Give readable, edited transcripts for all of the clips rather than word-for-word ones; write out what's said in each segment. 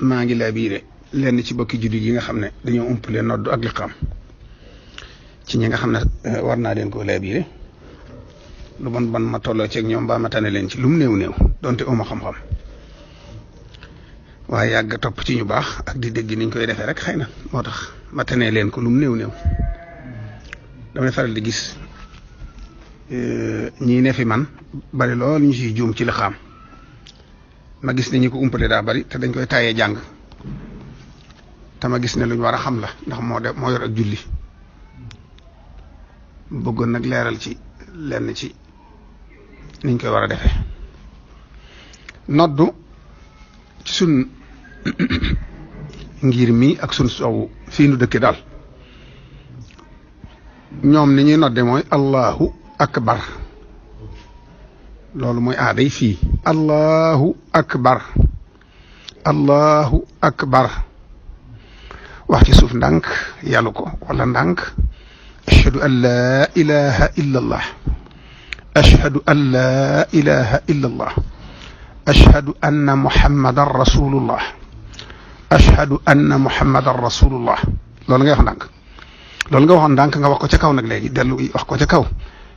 maa ngi laabiire lenn ci bokki jullit yi nga xam ne dañoo umpale nodd ak liqaam ci ñi nga xam ne war naa leen koo laabiire lu bon bon ma tolloo ceeg ñoom mbaa ma tane leen ci lu mu néew néew donte uma xam-xam waaye yàgg topp ci ñu baax ak di dégg niñ koy defee rek xëy na moo tax ma tane leen ko lu mu néew néew damay faral di gis ñii ne fi man bari lool ñu ciy juum ci liqaam ma gis ne ñi ko umpale daa bari te dañ koy taayee jàng te ma gis ne luñ war a xam la ndax moo yor ak julli bëggoon nag leeral ci lenn ci niñ koy war a defee noddu ci sun ngir mi ak sun sowu fii nu dëkke daal ñoom ni ñuy nodde mooy allahu akbar loolu mooy aaday fii allahu akbar allahu akbar wax ci suuf ndànk yàllu ko wala ndànk ashhadu an laa ilaha illa allah ashhadu an laa ilaha illa allah ashhadu anna muhammadan rasulullah ashhadu anna muhammadan rasulullah loolu ngay wax ndànk loolu nga waxoon ndànk nga wax ko ca kaw nag léegi dellu wax ko ca kaw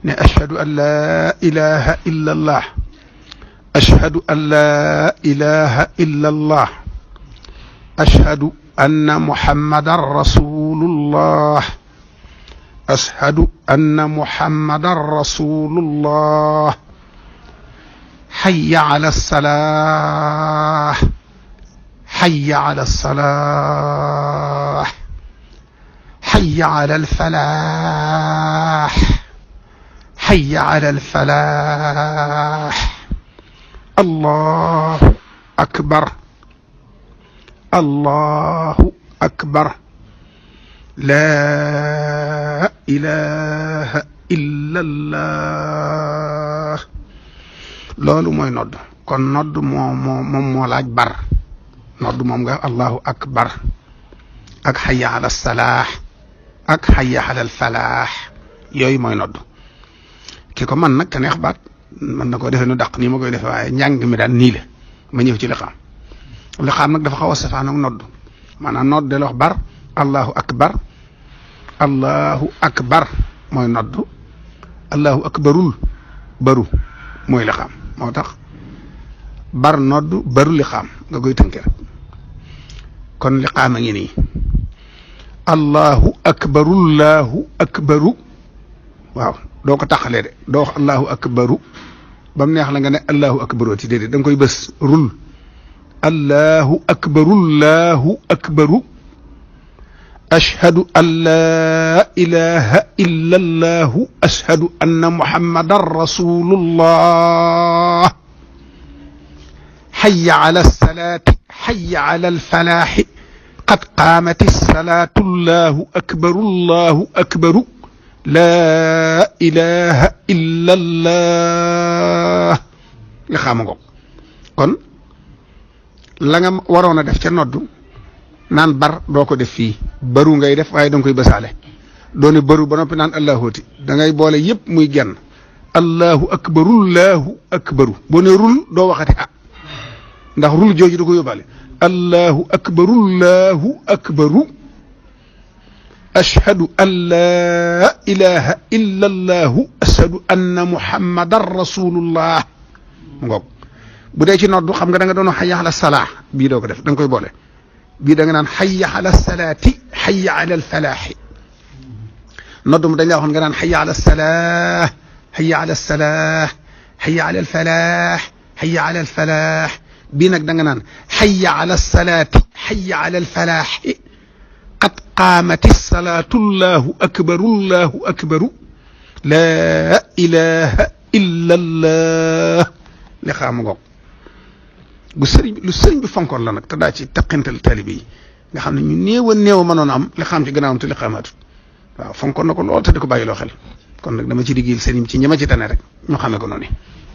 ne ashhadu an laa ilaha illa allah ashhadu an laa ilaha illa allah ashhadu anna muhammadan rasulullah ashhadu anna muhammadan rasulullah hayya ala salah hayya ala salah hayya ala alfalah hayya ala alfalah allahu akbar allahu akbar laa ilaha illa allah loolu mooy nodd kon nodd moo laaj bar nodd moom nga allahu akbar ak hayya ala salaax ak hayya ala falaax yooyu mooy nodd ki ko man nag te neex baat mën na koo defee nu dàq nii ma koy defee waaye njàng mi daal nii la ma ñëw ci liqaam liqaam nag dafa xaw a safaan ak nodd maanaam nodd de la wax bar allahu akbar mooy nodd allahu akbarul baru mooy liqaam moo tax bar nodd baru liqaam nga koy tënke rek kon liqaam a ngi nii allahu akbaru waaw doo ko taxalee de doo wax allahu akbaru ba mu neex la nga ne allahu akbaru ti déedéet da nga koy bës rul allahu akbaru ashhadu an laa ilaha illa allahu ashhadu anna muhammadan rasulullah hayya ala salaati hayya ala alfalaaxi qad qaamati salaatu allahu akbaru laa ilaha illa allah nga xaama ngo kon la nga waroon a def ca noddu naan bar doo ko def fii baru ngay def waaye danga koy bësaale doone baru ba noppi naan allahooti da ngay boole yëpp muy genn allahu akbaru boo ne rul doo waxati ndax rul jooju da ko yóbbaale allahu akbaru ashhadu an laa ilaha illa allahu ashhadu anna muhammadan rasulullah mu ngoog bu dee ci noddu xam nga da nga doon hayya ala salaa bii doo ko def da nga koy boole bii da nga naan hayya ala salaati hayya ala alfalaaxi noddu mu dañ laa waxoon nga naan hayya ala salaa hayya ala salaa hayya ala alfalaax hayya ala alfalaax bii nag da nga naan hayya ala salaati hayya ala alfalaaxi qad qaamati salaatu allahu akbaru laa ilaha illa allah li xaama ngoog lu sëriñ bi fonkoon la nag te daa ci taqintal taalibe yi nga xam ne ñu néew a mënoon am li xam ci gannaawam te li xaamaatut waaw fonkoon na ko lool te di ko bàyyiloo xel kon nag dama ci liggéeyal sëriñ ci ñi ma ci tane rek ñu xamee ko noonu